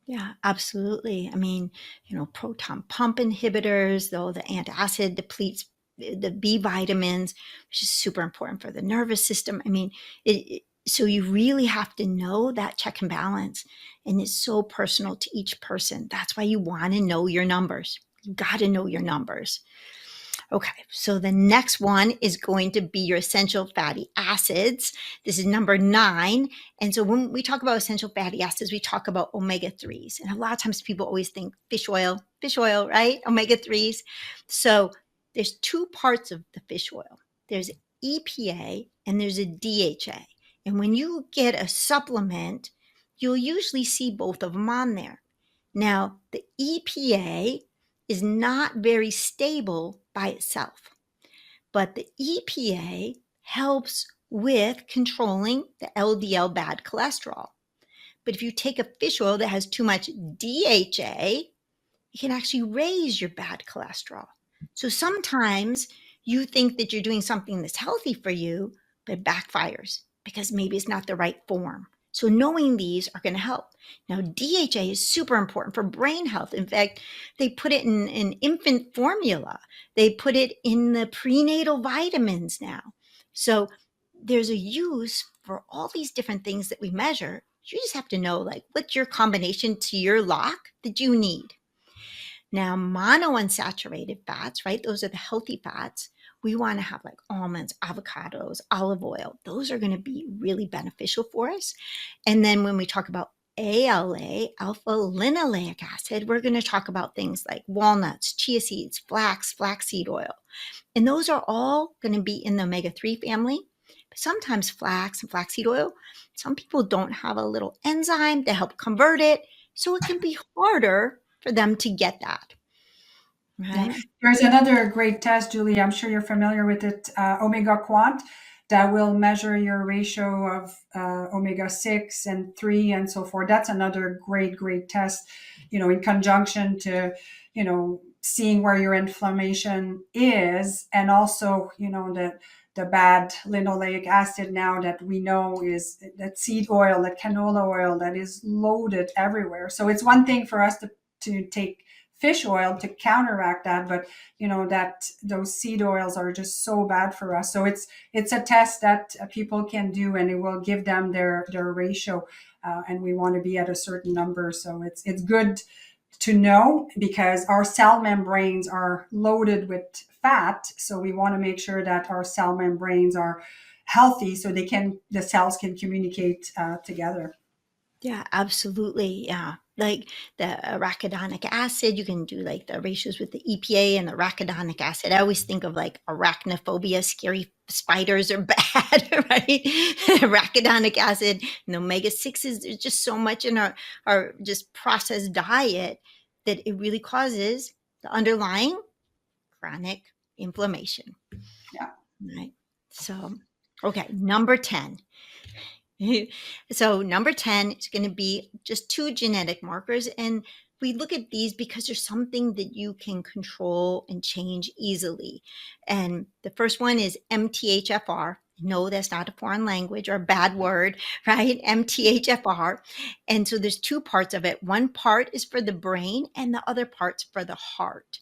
Yeah, absolutely. I mean, proton pump inhibitors, though the antacid depletes the B vitamins, which is super important for the nervous system. I mean, so you really have to know that check and balance, and it's so personal to each person. That's why you want to know your numbers. You got to know your numbers. Okay, so the next one is going to be your essential fatty acids. This is number 9. And so when we talk about essential fatty acids, we talk about omega-3s. And a lot of times people always think fish oil, right? Omega-3s. So there's 2 parts of the fish oil. There's EPA and there's a DHA. And when you get a supplement, you'll usually see both of them on there. Now, the EPA is not very stable by itself, but the EPA helps with controlling the LDL bad cholesterol. But if you take a fish oil that has too much DHA, it can actually raise your bad cholesterol. So sometimes you think that you're doing something that's healthy for you, but it backfires because maybe it's not the right form. So knowing these are going to help. Now, DHA is super important for brain health. In fact, they put it in infant formula. They put it in the prenatal vitamins now. So there's a use for all these different things that we measure. You just have to know, like, what's your combination to your lock that you need. Now, monounsaturated fats, right? Those are the healthy fats. We want to have like almonds, avocados, olive oil. Those are going to be really beneficial for us. And then when we talk about ALA, alpha linoleic acid, we're going to talk about things like walnuts, chia seeds, flaxseed oil. And those are all going to be in the omega-3 family. But sometimes flax and flaxseed oil, some people don't have a little enzyme to help convert it. So it can be harder for them to get that. Right?
There's another great test, Julie. I'm sure you're familiar with it, Omega Quant, that will measure your ratio of omega-6 and 3 and so forth. That's another great test, in conjunction to, seeing where your inflammation is, and also, the bad linoleic acid now that we know is that seed oil, that canola oil that is loaded everywhere. So it's one thing for us to take fish oil to counteract that, but that those seed oils are just so bad for us. So it's a test that people can do, and it will give them their ratio, and we want to be at a certain number. So it's good to know, because our cell membranes are loaded with fat, so we want to make sure that our cell membranes are healthy, so the cells can communicate together.
Yeah, absolutely. Yeah. Like the arachidonic acid, you can do like the ratios with the EPA and the arachidonic acid. I always think of like arachnophobia, scary spiders are bad, right? Arachidonic acid and omega-6s, there's just so much in our just processed diet that it really causes the underlying chronic inflammation.
Yeah.
Right. So, okay, number 10. So number 10 is going to be just 2 genetic markers. And we look at these because there's something that you can control and change easily. And the first one is MTHFR. No, that's not a foreign language or a bad word, right? MTHFR. And so there's 2 parts of it. One part is for the brain and the other part's for the heart.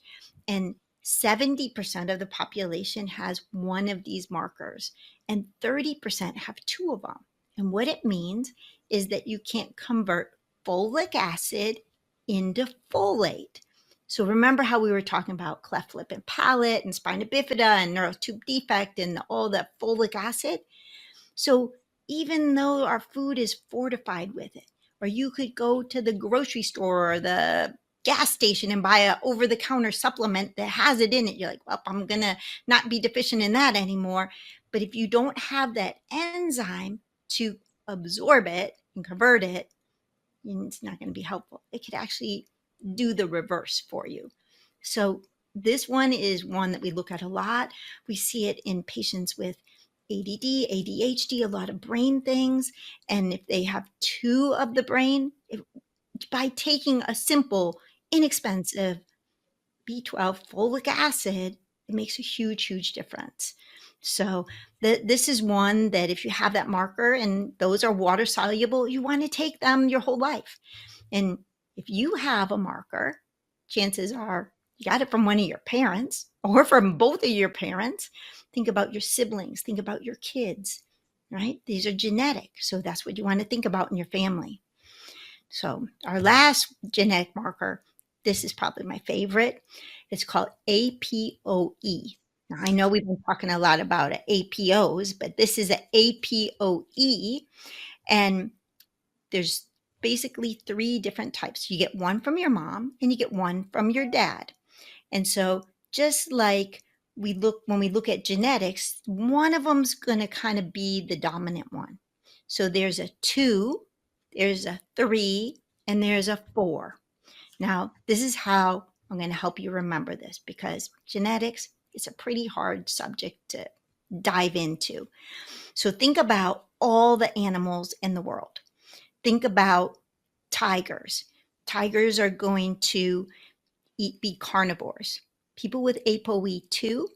And 70% of the population has one of these markers, and 30% have 2 of them. And what it means is that you can't convert folic acid into folate. So remember how we were talking about cleft lip and palate and spina bifida and neurotube defect and all that folic acid? So even though our food is fortified with it, or you could go to the grocery store or the gas station and buy a over-the-counter supplement that has it in it, you're like, well, I'm going to not be deficient in that anymore. But if you don't have that enzyme to absorb it and convert it, it's not going to be helpful. It could actually do the reverse for you. So this one is one that we look at a lot. We see it in patients with ADD, ADHD, a lot of brain things. And if they have 2 of the brain, by taking a simple, inexpensive B12 folic acid, it makes a huge difference. So this is one that if you have that marker and those are water soluble, you want to take them your whole life. And if you have a marker, chances are you got it from one of your parents or from both of your parents. Think about your siblings, think about your kids, right? These are genetic. So that's what you want to think about in your family. So our last genetic marker This is probably my favorite. It's called APOE. Now, I know we've been talking a lot about APOs, but this is an APOE, and there's basically 3 different types. You get one from your mom and you get one from your dad. And so just like when we look at genetics, one of them's going to kind of be the dominant one. So there's a 2, there's a 3, and there's a 4. Now, this is how I'm going to help you remember this, because genetics is a pretty hard subject to dive into. So think about all the animals in the world. Think about tigers. Tigers are going to be carnivores. People with ApoE2,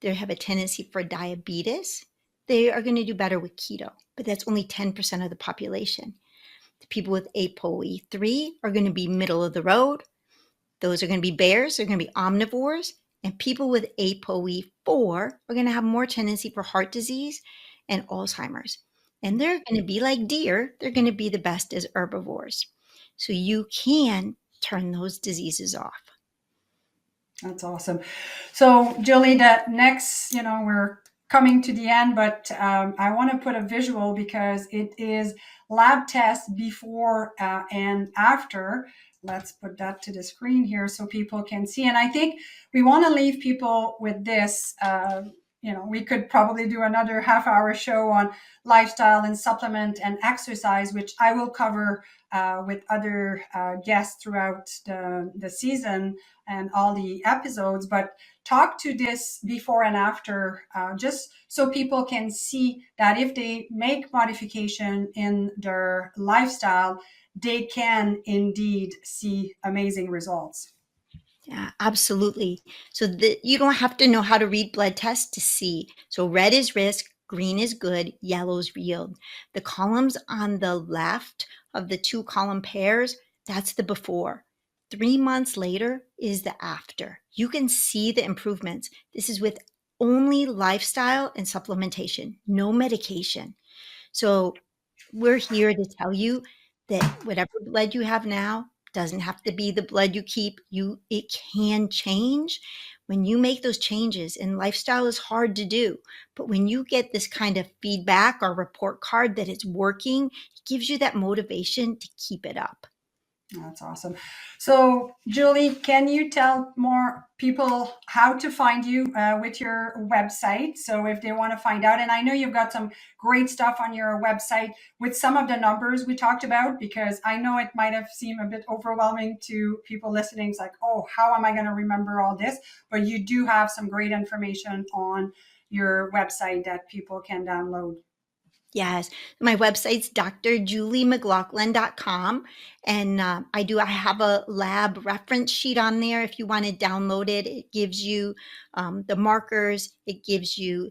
they have a tendency for diabetes. They are going to do better with keto, but that's only 10% of the population. The people with ApoE3 are going to be middle of the road. Those are going to be bears. They're going to be omnivores. And people with ApoE4 are going to have more tendency for heart disease and Alzheimer's. And they're going to be like deer. They're going to be the best as herbivores. So you can turn those diseases off.
That's awesome. So Julie, that next, we're coming to the end, but I want to put a visual because it is lab tests before and after. Let's put that to the screen here so people can see. And I think we want to leave people with this. We could probably do another half-hour show on lifestyle and supplement and exercise, which I will cover with other guests throughout the season and all the episodes. But talk to this before and after, just so people can see that if they make modification in their lifestyle, they can indeed see amazing results.
Yeah, absolutely. So you don't have to know how to read blood tests to see. So red is risk, green is good, yellow is yield. The columns on the left of the 2 column pairs, that's the before. 3 months later is the after. You can see the improvements. This is with only lifestyle and supplementation, no medication. So we're here to tell you that whatever blood you have now doesn't have to be the blood you keep. It can change when you make those changes, and lifestyle is hard to do. But when you get this kind of feedback or report card that it's working, it gives you that motivation to keep it up.
That's awesome. So, Julie, can you tell more people how to find you with your website? So if they want to find out, and I know you've got some great stuff on your website with some of the numbers we talked about, because I know it might have seemed a bit overwhelming to people listening. It's like, oh, how am I going to remember all this? But you do have some great information on your website that people can download.
Yes, my website's drjuliemclaughlin.com, and I have a lab reference sheet on there. If you want to download it, it gives you the markers, it gives you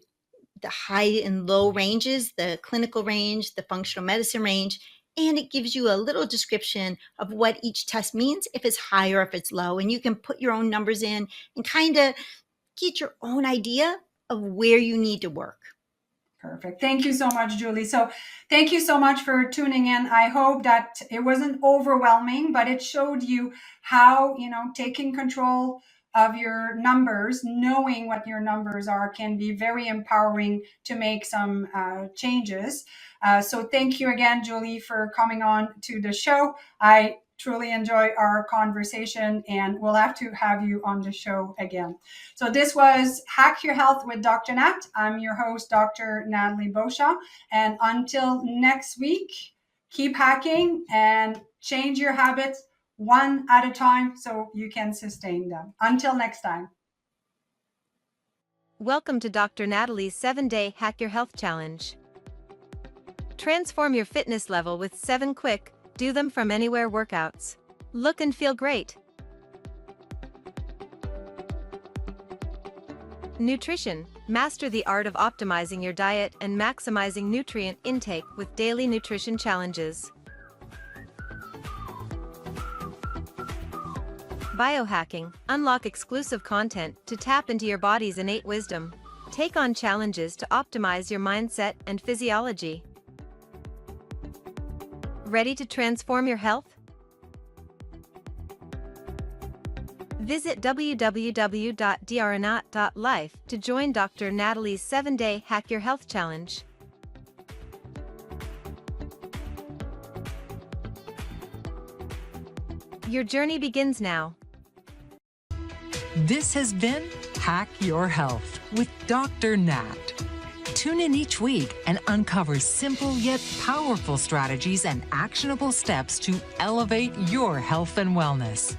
the high and low ranges, the clinical range, the functional medicine range, and it gives you a little description of what each test means, if it's high or if it's low, and you can put your own numbers in and kind of get your own idea of where you need to work.
Perfect. Thank you so much, Julie. So thank you so much for tuning in. I hope that it wasn't overwhelming, but it showed you how, taking control of your numbers, knowing what your numbers are, can be very empowering to make some changes. So thank you again, Julie, for coming on to the show. I truly enjoy our conversation, and we'll have to have you on the show again. So this was Hack Your Health with Dr. Nat. I'm your host, Dr. Natalie Beauchamp. And until next week, keep hacking and change your habits one at a time so you can sustain them. Until next time.
Welcome to Dr. Natalie's 7-Day Hack Your Health Challenge. Transform your fitness level with 7 quick, do them from anywhere workouts. Look and feel great. Nutrition. Master the art of optimizing your diet and maximizing nutrient intake with daily nutrition challenges. Biohacking. Unlock exclusive content to tap into your body's innate wisdom. Take on challenges to optimize your mindset and physiology. Ready to transform your health? Visit www.drnat.life to join Dr. Natalie's 7-day Hack Your Health Challenge. Your journey begins now.
This has been Hack Your Health with Dr. Nat. Tune in each week and uncover simple yet powerful strategies and actionable steps to elevate your health and wellness.